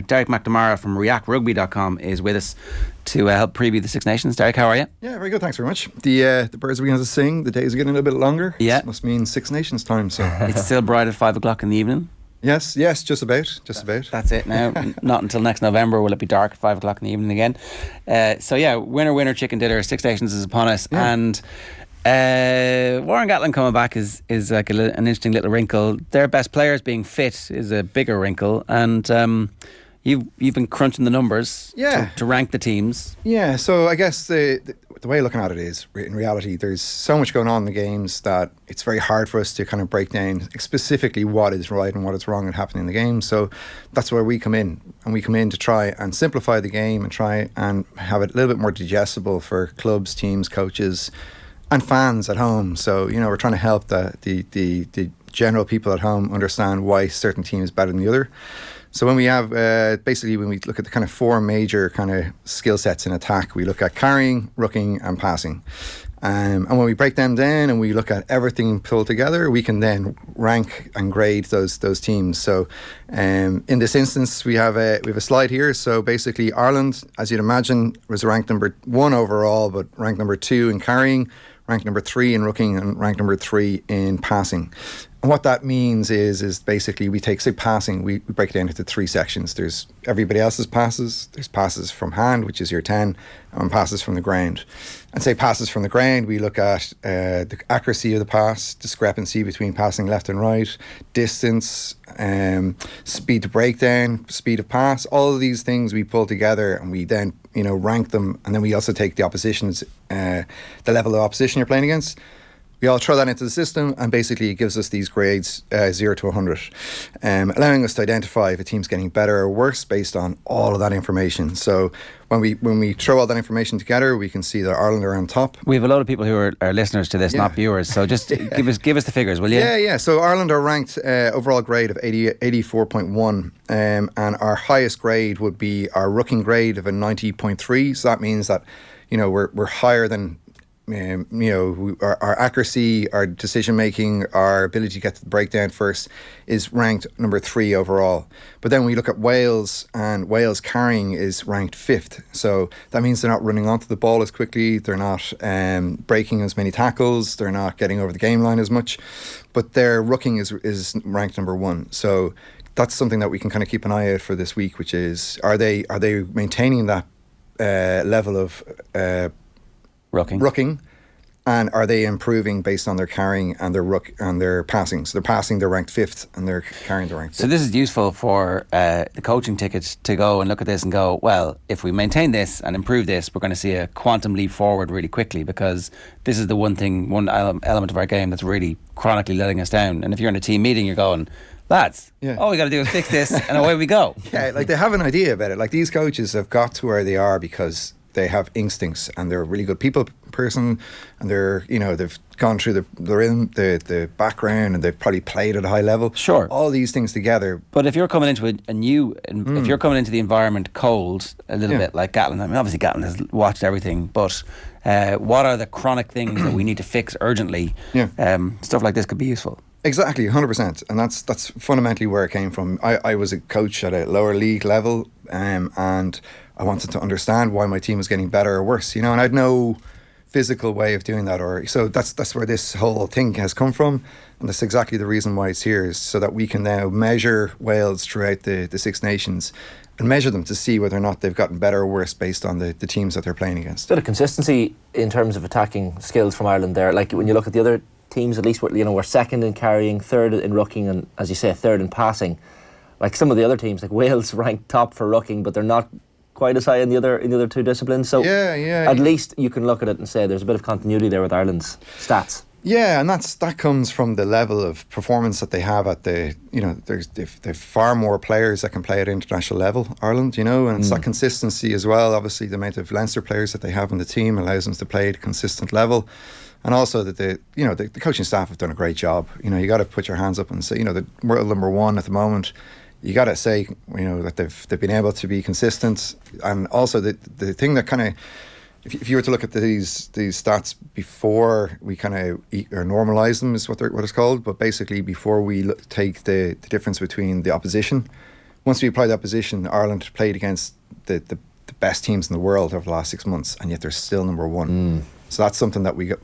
Derek McNamara from reactrugby.com is with us to help preview the Six Nations. Derek, how are you? Yeah, very good. Thanks very much. The birds are beginning to sing. The days are getting a little bit longer. Yeah. This must mean Six Nations time. So It's still bright at 5 o'clock in the evening. yes, just about. That's it now. Not until next November will it be dark at 5 o'clock in the evening again. Winner, chicken dinner. Six Nations is upon us. Yeah. And Warren Gatland coming back is like an interesting little wrinkle. Their best players being fit is a bigger wrinkle. And you've been crunching the numbers to rank the teams. Yeah, so I guess the way of looking at it is, in reality, there's so much going on in the games that it's very hard for us to kind of break down specifically what is right and what is wrong and happening in the game. So that's where we come in. And we come in to try and simplify the game and try and have it a little bit more digestible for clubs, teams, coaches and fans at home. So, we're trying to help the general people at home understand why certain team is better than the other. So when we have, when we look at the kind of four major kind of skill sets in attack, we look at carrying, rucking and passing. And when we break them down and we look at everything pulled together, we can then rank and grade those teams. So in this instance, we have a slide here. So basically Ireland, as you'd imagine, was ranked number 1 overall, but ranked number 2 in carrying, ranked number 3 in rucking and ranked number 3 in passing. And what that means is basically we take, say, passing, we break it down into 3 sections. There's everybody else's passes, there's passes from hand, which is your 10, and passes from the ground. And say passes from the ground, we look at the accuracy of the pass, discrepancy between passing left and right, distance, speed to breakdown, speed of pass, all of these things we pull together and we then rank them, and then we also take the opposition's the level of opposition you're playing against. We all throw that into the system, and basically it gives us these grades 0 to 100, allowing us to identify if a team's getting better or worse based on all of that information. So when we throw all that information together, we can see that Ireland are on top. We have a lot of people who are listeners to this, not viewers. So just give us the figures, will you? Yeah. So Ireland are ranked overall grade of 84.1, and our highest grade would be our rucking grade of a 90.3. So that means that we're higher than. Our accuracy, our decision making, our ability to get to the breakdown first is ranked number 3 overall. But then we look at Wales, and Wales carrying is ranked 5th. So that means they're not running onto the ball as quickly, they're not breaking as many tackles, they're not getting over the game line as much. But their rucking is ranked number 1. So that's something that we can kind of keep an eye out for this week, which is are they maintaining that level of rucking, and are they improving based on their carrying and their ruck and their passing? So they're passing, they're ranked 5th, and they're carrying, they're ranked 5th. So this is useful for the coaching tickets to go and look at this and go, well, if we maintain this and improve this, we're going to see a quantum leap forward really quickly, because this is the one element of our game that's really chronically letting us down. And if you're in a team meeting, you're going, lads, all we got to do is fix this and away we go. Yeah, like they have an idea about it. Like these coaches have got to where they are because they have instincts, and they're a really good people person, and they're they've gone through the background, and they've probably played at a high level. Sure, all these things together. But if you're coming into if you're coming into the environment cold a little bit, like Gatland, I mean, obviously Gatland has watched everything, but what are the chronic things that we need to fix urgently? Stuff like this could be useful. Exactly, 100%, and that's fundamentally where it came from. I was a coach at a lower league level, and I wanted to understand why my team was getting better or worse, and I had no physical way of doing that, so that's where this whole thing has come from, and that's exactly the reason why it's here, is so that we can now measure Wales throughout the Six Nations and measure them to see whether or not they've gotten better or worse based on the teams that they're playing against. Bit of consistency in terms of attacking skills from Ireland there. Like when you look at the other teams, at least we're 2nd in carrying, 3rd in rucking, and as you say, 3rd in passing. Like some of the other teams, like Wales ranked top for rucking, but they're not quite as high in the other 2 disciplines. So at least you can look at it and say there's a bit of continuity there with Ireland's stats. Yeah, and that comes from the level of performance that they have at they've far more players that can play at international level, Ireland, and it's that consistency as well. Obviously, the amount of Leinster players that they have on the team allows them to play at a consistent level. And also that the coaching staff have done a great job. You got to put your hands up and say, the world number 1 at the moment, you got to say, that they've been able to be consistent. And also the thing that kind of, if you were to look at these stats before we kind of or normalise them, is what it's called. But basically, before we take the difference between the opposition, once we apply that position, Ireland played against the best teams in the world over the last 6 months, and yet they're still number one. So that's something that we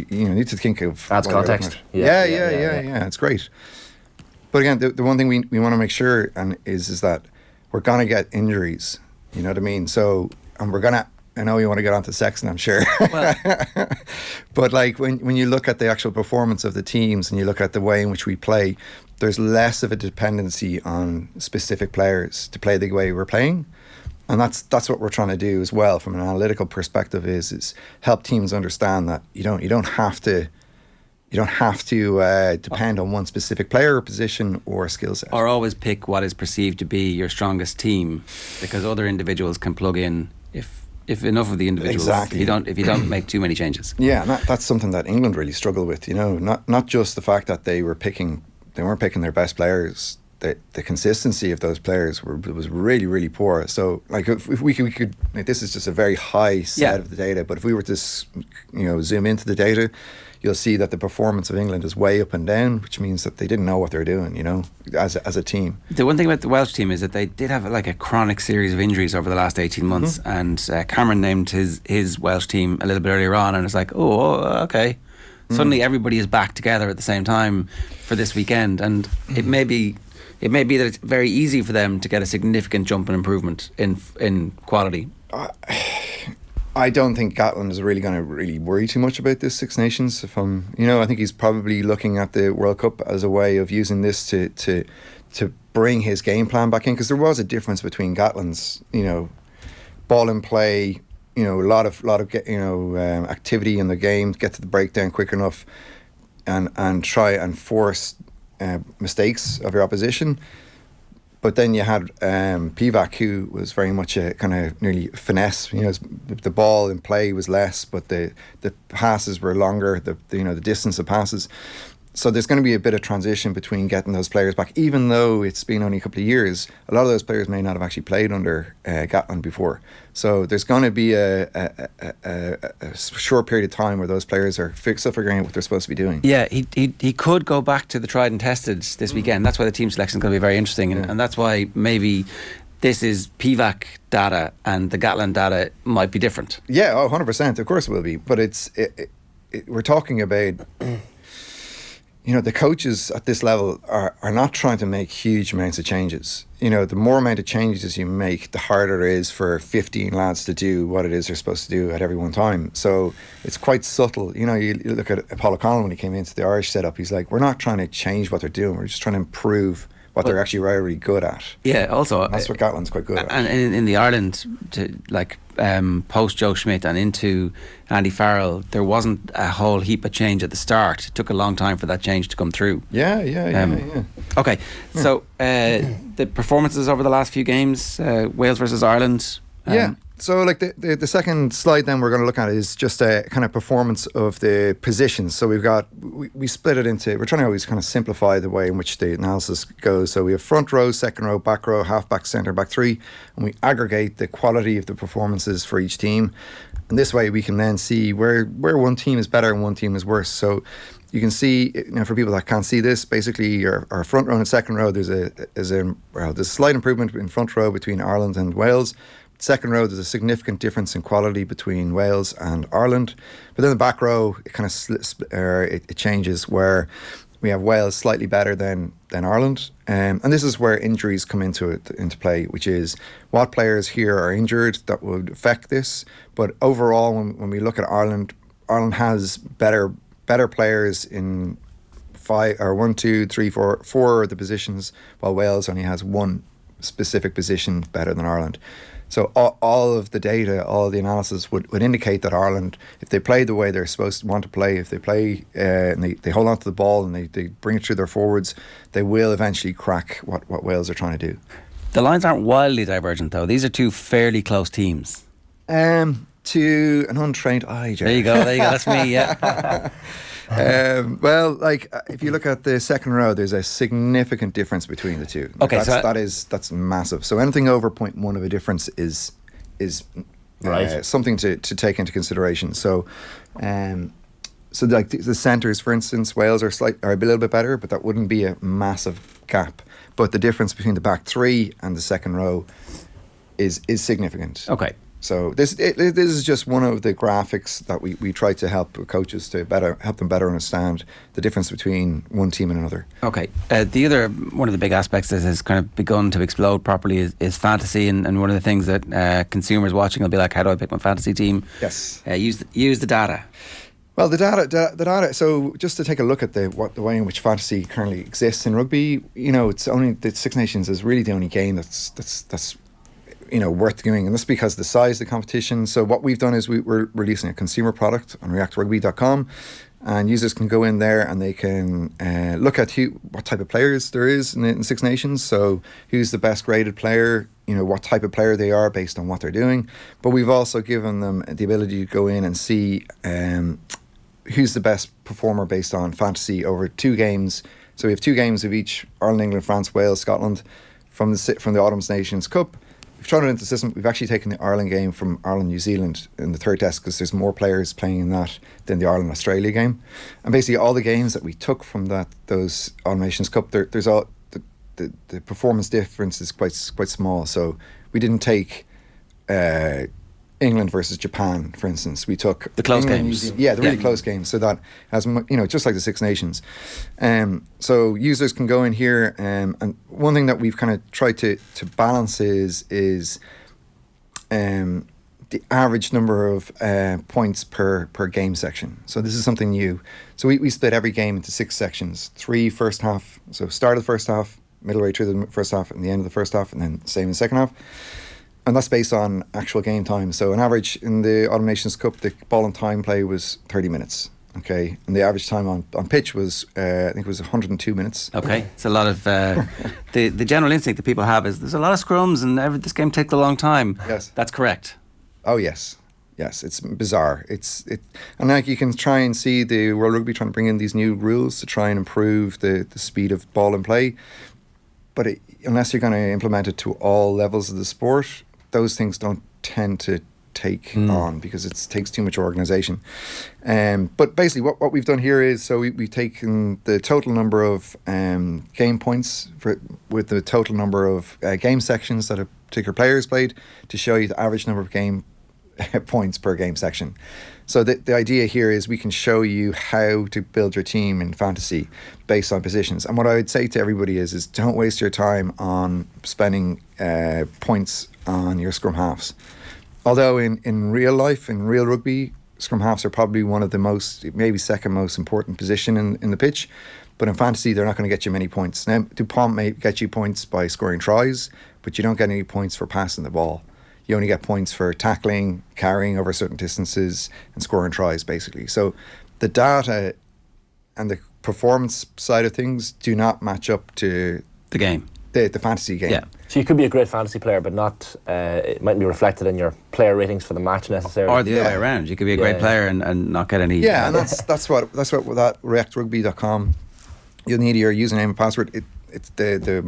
need to think of. Adds context. Yeah, it's great. But again, the one thing we want to make sure is that we're gonna get injuries. You know what I mean? So, and we're gonna. I know you want to get onto Sexton, I'm sure. Well. But like when you look at the actual performance of the teams and you look at the way in which we play, there's less of a dependency on specific players to play the way we're playing. And that's what we're trying to do as well from an analytical perspective is help teams understand that you don't have to depend on one specific player or position or skill set. Or always pick what is perceived to be your strongest team, because other individuals can plug in if enough of the individuals. Exactly. If you don't make too many changes. Yeah, and that's something that England really struggled with. Not just the fact that they weren't picking their best players. The consistency of those players was really, really poor. So, like, if we could like, this is just a very high set of the data. But if we were to, zoom into the data, you'll see that the performance of England is way up and down, which means that they didn't know what they're doing. As a team. The one thing about the Welsh team is that they did have like a chronic series of injuries over the last 18 months, and Cameron named his Welsh team a little bit earlier on, and it's like, okay. Suddenly, everybody is back together at the same time for this weekend, and it may be that it's very easy for them to get a significant jump in improvement in quality. I don't think Gatland is really going to worry too much about this Six Nations. I think he's probably looking at the World Cup as a way of using this to bring his game plan back in, because there was a difference between Gatland's, ball and play, a lot of activity in the game, get to the breakdown quick enough, and try and force mistakes of your opposition. But then you had Pivac, who was very much a kind of nearly finesse. The ball in play was less, but the passes were longer. The distance of passes. So there's going to be a bit of transition between getting those players back, even though it's been only a couple of years. A lot of those players may not have actually played under Gatland before. So there's going to be a short period of time where those players are still figuring out what they're supposed to be doing. Yeah, he could go back to the tried and tested this weekend. That's why the team selection is going to be very interesting, and that's why maybe this is Pivac data and the Gatland data might be different. Yeah, 100%. Of course it will be. But we're talking about... the coaches at this level are not trying to make huge amounts of changes. The more amount of changes you make, the harder it is for 15 lads to do what it is they're supposed to do at every one time. So it's quite subtle. You look at Paul O'Connell when he came into the Irish setup, he's like, we're not trying to change what they're doing, we're just trying to improve what they're actually really good at. Yeah, also... And that's what Gatland's quite good at. And in the Ireland, post Joe Schmidt and into Andy Farrell, there wasn't a whole heap of change at the start. It took a long time for that change to come through. Yeah. Okay, so the performances over the last few games, Wales versus Ireland. So like the second slide then we're going to look at is just a kind of performance of the positions. So we split it into, we're trying to always kind of simplify the way in which the analysis goes. So we have front row, second row, back row, half back, centre back three, and we aggregate the quality of the performances for each team. And this way we can then see where one team is better and one team is worse. So you can see, for people that can't see this, basically our front row and second row, there's a slight improvement in front row between Ireland and Wales. Second row, there's a significant difference in quality between Wales and Ireland. But then the back row, it kind of it changes, where we have Wales slightly better than Ireland. And this is where injuries come into play, which is what players here are injured that would affect this. But overall, when we look at Ireland has better players in 1, 2, 3, 4 of the positions, while Wales only has one specific position better than Ireland. So all of the data, all the analysis would indicate that Ireland, if they play the way they're supposed to want to play, if they play and they hold on to the ball and they bring it through their forwards, they will eventually crack what Wales are trying to do. The lines aren't wildly divergent, though. These are two fairly close teams. To an untrained eye, Jerry. There you go. That's me, yeah. If you look at the second row, there's a significant difference between the two. That's massive. So anything over 0.1 of a difference is right. Something to take into consideration. So like the centres, for instance, Wales are a little bit better, but that wouldn't be a massive gap. but the difference between the back three and the second row is significant. Okay. So this is just one of the graphics that we try to help coaches to help them better understand the difference between one team and another. Okay. The other one of the big aspects that has kind of begun to explode properly is fantasy, and one of the things that consumers watching will be like, how do I pick my fantasy team? Yes. Use the data. Well, the data. So just to take a look at the way in which fantasy currently exists in rugby, it's only the Six Nations is really the only game that's worth doing, and that's because of the size of the competition. So what we've done is we're releasing a consumer product on reactrugby.com, and users can go in there and they can look at what type of players there is in Six Nations. So who's the best graded player, what type of player they are based on what they're doing. But we've also given them the ability to go in and see who's the best performer based on fantasy over 2 games. So we have 2 games of each: Ireland, England, France, Wales, Scotland, from the Autumn Nations Cup. We've thrown it into the system. We've actually taken the Ireland game from Ireland, New Zealand in the third test because there's more players playing in that than the Ireland, Australia game. And basically all the games that we took from those Autumn Nations Cup, there's all the performance difference is quite small. So we didn't take England versus Japan, for instance. We took the close England, games. The really close games. So that has, just like the Six Nations. So users can go in here, and one thing that we've kind of tried to balance is the average number of points per game section. So this is something new. So we split every game into 6 sections: 3 first half. So start of the first half, middle way through the first half, and the end of the first half, and then same in the second half. And that's based on actual game time. So an average in the Autumn Nations Cup, the ball and time play was 30 minutes. Okay, and the average time on pitch was, I think it was 102 minutes. Okay, it's a lot of the general instinct that people have is there's a lot of scrums and this game takes a long time. Yes, that's correct. Oh yes, it's bizarre. And like you can try and see the World Rugby trying to bring in these new rules to try and improve the speed of ball and play, but unless you're going to implement it to all levels of the sport, those things don't tend to take on because it takes too much organisation. But basically what we've done here is, so we've taken the total number of game points with the total number of game sections that a particular player has played to show you the average number of game points per game section. So the idea here is we can show you how to build your team in fantasy based on positions. And what I would say to everybody is don't waste your time on spending points on your scrum halves. Although in real life, in real rugby, scrum halves are probably one of the most, maybe second most important position in the pitch. But in fantasy, they're not going to get you many points. Now, DuPont may get you points by scoring tries, but you don't get any points for passing the ball. You only get points for tackling, carrying over certain distances, and scoring tries, basically. So the data and the performance side of things do not match up to the game, the fantasy game. Yeah. So you could be a great fantasy player, but not it mightn't be reflected in your player ratings for the match necessarily. Or the other way around. You could be a great player and not get any. Yeah, and that's what that reactrugby.com. You'll need your username and password. It's the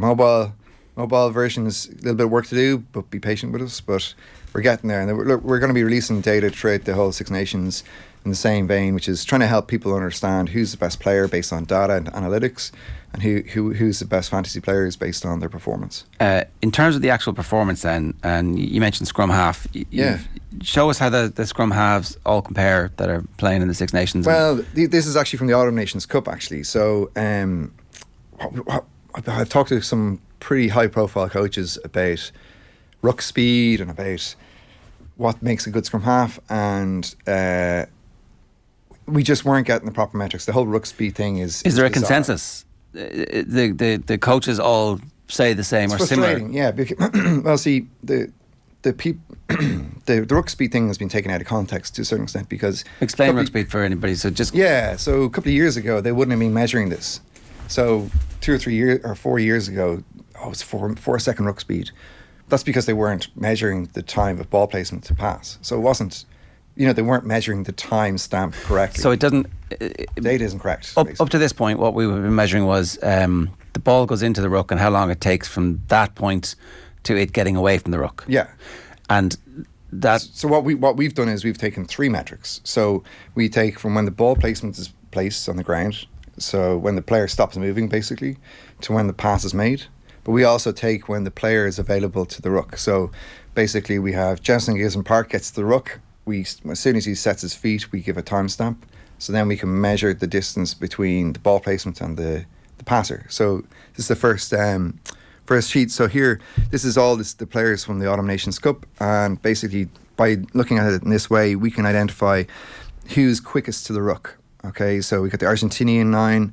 mobile version is a little bit of work to do, but be patient with us. But we're getting there, and we're going to be releasing data throughout the whole Six Nations in the same vein, which is trying to help people understand who's the best player based on data and analytics, and who's the best fantasy players based on their performance. In terms of the actual performance then, and you mentioned scrum half, show us how the scrum halves all compare that are playing in the Six Nations. Well, this is actually from the Autumn Nations Cup, actually. So I've talked to some pretty high profile coaches about ruck speed and about what makes a good scrum half, and we just weren't getting the proper metrics. The whole ruck speed thing is there a bizarre. Consensus? The coaches all say the same it's or similar? Yeah, well, see, the ruck speed thing has been taken out of context to a certain extent because explain ruck speed for anybody. So so a couple of years ago they wouldn't have been measuring this. So 2 or 3 years or 4 years ago, it's 4 second ruck speed. That's because they weren't measuring the time of ball placement to pass. So it wasn't, they weren't measuring the time stamp correctly. So it doesn't. Data isn't correct. Up to this point, what we were measuring was the ball goes into the ruck and how long it takes from that point to it getting away from the ruck. Yeah. And that. So what we've done is we've taken 3 metrics. So we take from when the ball placement is placed on the ground, so when the player stops moving basically, to when the pass is made. but we also take when the player is available to the ruck. So basically we have Jensen Gibson Park gets the ruck. As soon as he sets his feet, we give a timestamp. So then we can measure the distance between the ball placement and the passer. So this is the first sheet. So here, this is all the players from the Autumn Nations Cup, and basically by looking at it in this way, we can identify who's quickest to the ruck. Okay, so we got the Argentinian 9,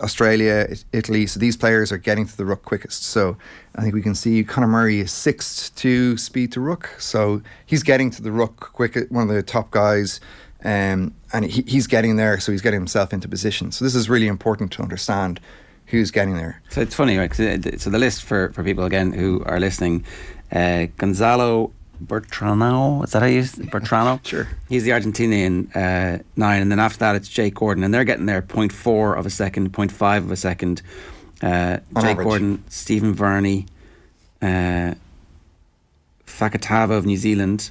Australia, Italy. So these players are getting to the ruck quickest. So I think we can see Conor Murray is 6th to speed to ruck. So he's getting to the ruck quick, one of the top guys. And he's getting there, so he's getting himself into position. So this is really important to understand who's getting there. So it's funny, right? So the list for people, again, who are listening, Gonzalo Bertrano, is that how you use it? Bertrano? Sure. He's the Argentinian 9, and then after that it's Jake Gordon, and they're getting there 0.4 of a second, 0.5 of a second. Jake average. Gordon, Stephen Verney, Fakatava of New Zealand,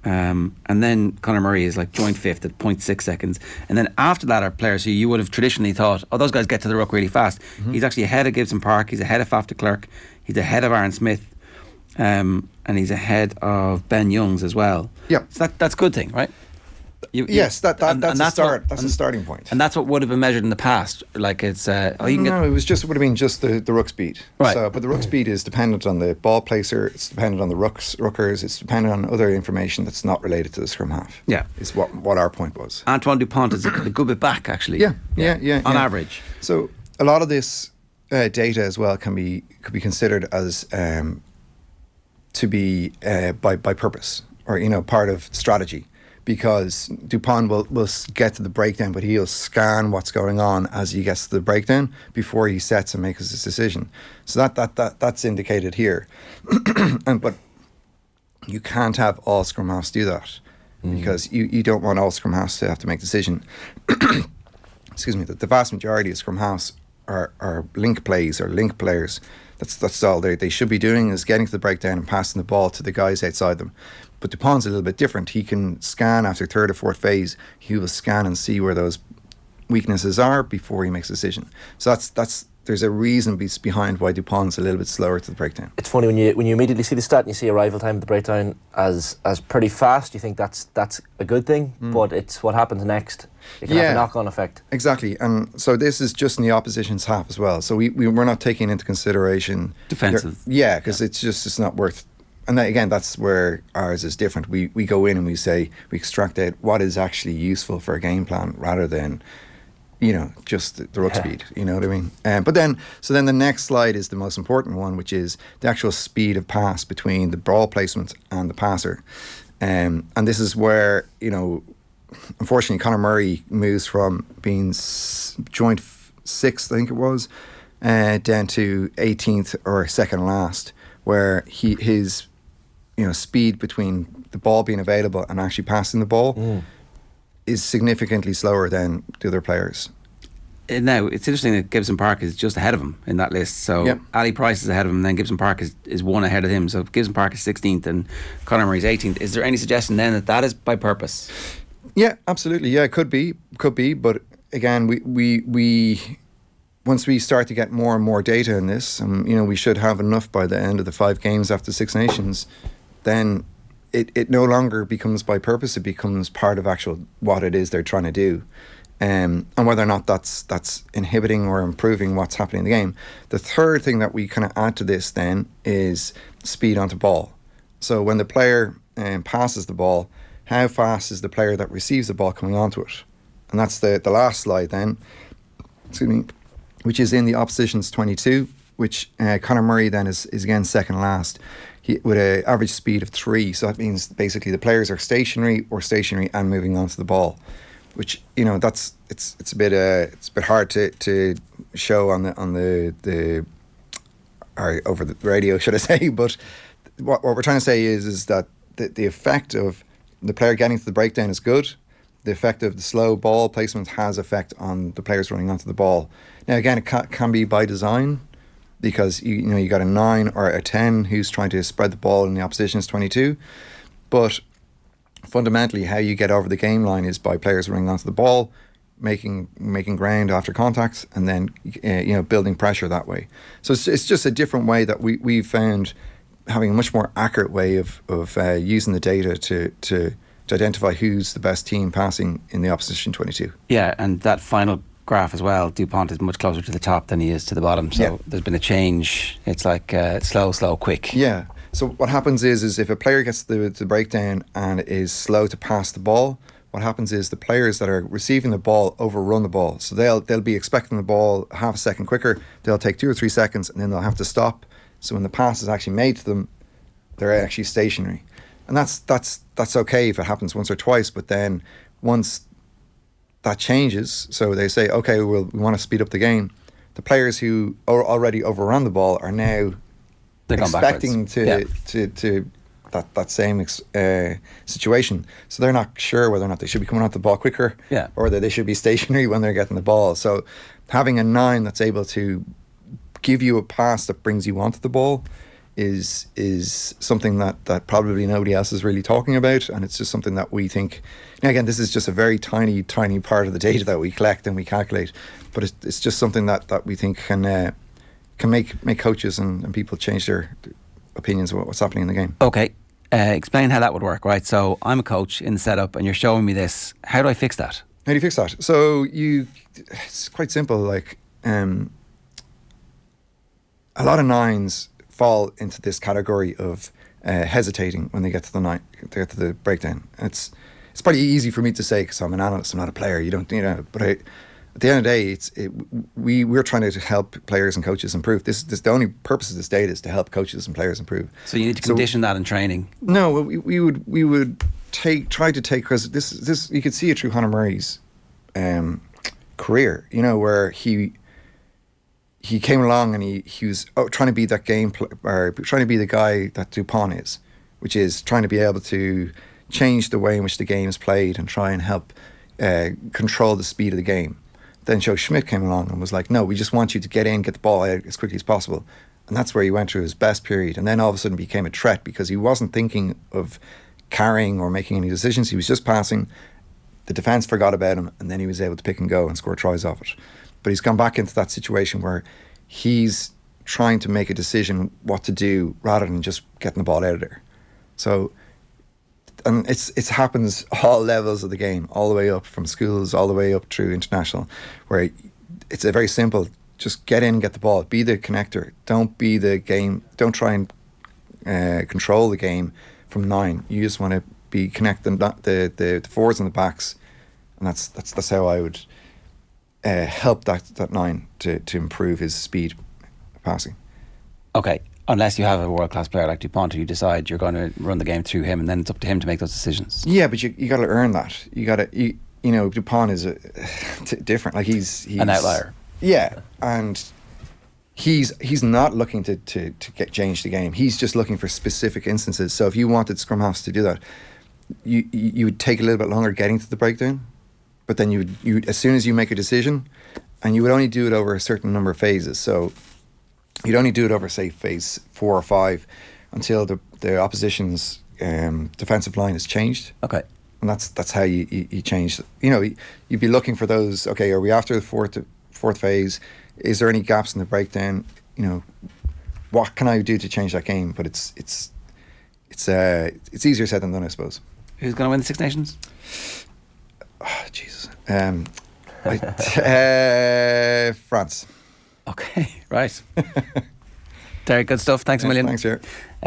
and then Conor Murray is like joint 5th at 0.6 seconds. And then after that are players who you would have traditionally thought, oh, those guys get to the ruck really fast. He's actually ahead of Gibson Park, he's ahead of Faf de Klerk, he's ahead of Aaron Smith, and he's ahead of Ben Youngs as well. Yeah. So that's a good thing, right? Yes, that's a start. That's a starting point. And that's what would have been measured in the past. Like it's you can no, it would have been just the ruck speed. Right. So, but the ruck speed is dependent on the ball placer. It's dependent on the ruckers. It's dependent on other information that's not related to the scrum half. Yeah, is what our point was. Antoine Dupont is a good bit back, actually. Yeah. On average. So a lot of this data as well could be considered as to be by purpose, or part of strategy. Because Dupont will get to the breakdown, but he'll scan what's going on as he gets to the breakdown before he sets and makes his decision. So that's indicated here. But you can't have all scrum halves do that, because you don't want all scrum halves to have to make a decision. Excuse me. The vast majority of scrum halves are link plays or link players. That's all they should be doing, is getting to the breakdown and passing the ball to the guys outside them. But Dupont's a little bit different. He can scan after third or fourth phase. He will scan and see where those weaknesses are before he makes a decision. So that's there's a reason behind why Dupont's a little bit slower to the breakdown. It's funny when you immediately see the stat and you see arrival time at the breakdown as pretty fast. You think that's a good thing, but it's what happens next. It can have a knock-on effect. Exactly, and so this is just in the opposition's half as well. So we're not taking into consideration defensive. Because it's not worth. And again, that's where ours is different. We go in and we extract out what is actually useful for a game plan rather than, just the ruck speed. You know what I mean? But then the next slide is the most important one, which is the actual speed of pass between the ball placement and the passer. And this is where, unfortunately, Conor Murray moves from being joint 6th, I think it was, down to 18th or second last, where his speed between the ball being available and actually passing the ball is significantly slower than the other players. Now, it's interesting that Gibson Park is just ahead of him in that list. So Ali Price is ahead of him, and then Gibson Park is one ahead of him. So Gibson Park is 16th and Conor Murray is 18th. Is there any suggestion then that is by purpose? Yeah, absolutely. Yeah, it could be. But again, we once we start to get more and more data in this, we should have enough by the end of the 5 games after 6 Nations, then it no longer becomes by purpose. It becomes part of actual what it is they're trying to do. And whether or not that's inhibiting or improving what's happening in the game. The third thing that we kind of add to this then is speed onto ball. So when the player passes the ball, how fast is the player that receives the ball coming onto it? And that's the last slide then, which is in the opposition's 22, which Conor Murray then is again second last, with an average speed of 3. So that means basically the players are stationary and moving onto the ball, which it's a bit hard to show on the or over the radio, should I say? But what we're trying to say is that the effect of the player getting to the breakdown is good. The effect of the slow ball placement has effect on the players running onto the ball. Now again, it can be by design, because you got a 9 or a 10 who's trying to spread the ball in the opposition's 22, but fundamentally how you get over the game line is by players running onto the ball. making ground after contacts, and then building pressure that way. So it's just a different way that we've found having a much more accurate way of using the data to identify who's the best team passing in the opposition 22. Yeah, and that final graph as well, DuPont is much closer to the top than he is to the bottom. So there's been a change. It's like slow, quick. Yeah. So what happens is if a player gets the breakdown and is slow to pass the ball, what happens is the players that are receiving the ball overrun the ball. So they'll be expecting the ball half a second quicker. They'll take 2 or 3 seconds, and then they'll have to stop. So when the pass is actually made to them, they're actually stationary. And that's okay if it happens once or twice, but then once that changes, so they say, okay, we want to speed up the game, the players who already overrun the ball are now expecting to that same situation. So they're not sure whether or not they should be coming onto the ball quicker or that they should be stationary when they're getting the ball. So having a 9 that's able to give you a pass that brings you onto the ball is something that probably nobody else is really talking about, and it's just something that we think. Again, this is just a very tiny part of the data that we collect and we calculate, but it's just something that we think can make coaches and people change their opinions about what's happening in the game. Okay, explain how that would work, right? So I'm a coach in the setup, and you're showing me this. How do I fix that? How do you fix that? So it's quite simple. Like a lot of 9s fall into this category of hesitating when they get to the breakdown. And it's pretty easy for me to say because I'm an analyst, I'm not a player. But at the end of the day, we're trying to help players and coaches improve. This the only purpose of this data is to help coaches and players improve. So you need to condition that in training. No, we would try to take, because this you could see it through Conor Murray's career. Where he came along and he was trying to be that trying to be the guy that DuPont is, which is trying to be able to change the way in which the game is played and try and help control the speed of the game. Then Joe Schmidt came along and was like, no, we just want you to get the ball out as quickly as possible. And that's where he went through his best period, and then all of a sudden became a threat because he wasn't thinking of carrying or making any decisions. He was just passing. The defence forgot about him, and then he was able to pick and go and score tries off it. But he's gone back into that situation where he's trying to make a decision what to do rather than just getting the ball out of there. So, and it happens all levels of the game, all the way up from schools, all the way up through international, where it's a very simple, just get in and get the ball, be the connector, don't be the game, don't try and control the game from 9. You just want to be connecting the forwards and the backs, and that's how I would help that 9 to improve his speed passing. Okay, unless you have a world-class player like DuPont, who you decide you're going to run the game through him, and then it's up to him to make those decisions. Yeah, but you got to earn that. DuPont is different. Like he's an outlier. Yeah, and he's not looking to change the game. He's just looking for specific instances. So if you wanted scrum halves to do that, you would take a little bit longer getting to the breakdown. But then you as soon as you make a decision, and you would only do it over a certain number of phases. So you'd only do it over, say, phase 4 or 5 until the opposition's defensive line has changed. Okay. And that's how you change. You'd be looking for those. Okay, are we after the fourth phase? Is there any gaps in the breakdown? What can I do to change that game? But it's easier said than done, I suppose. Who's going to win the Six Nations? Oh, Jesus. France. Okay, right. Derek, good stuff. Thanks a million. Thanks, Jared.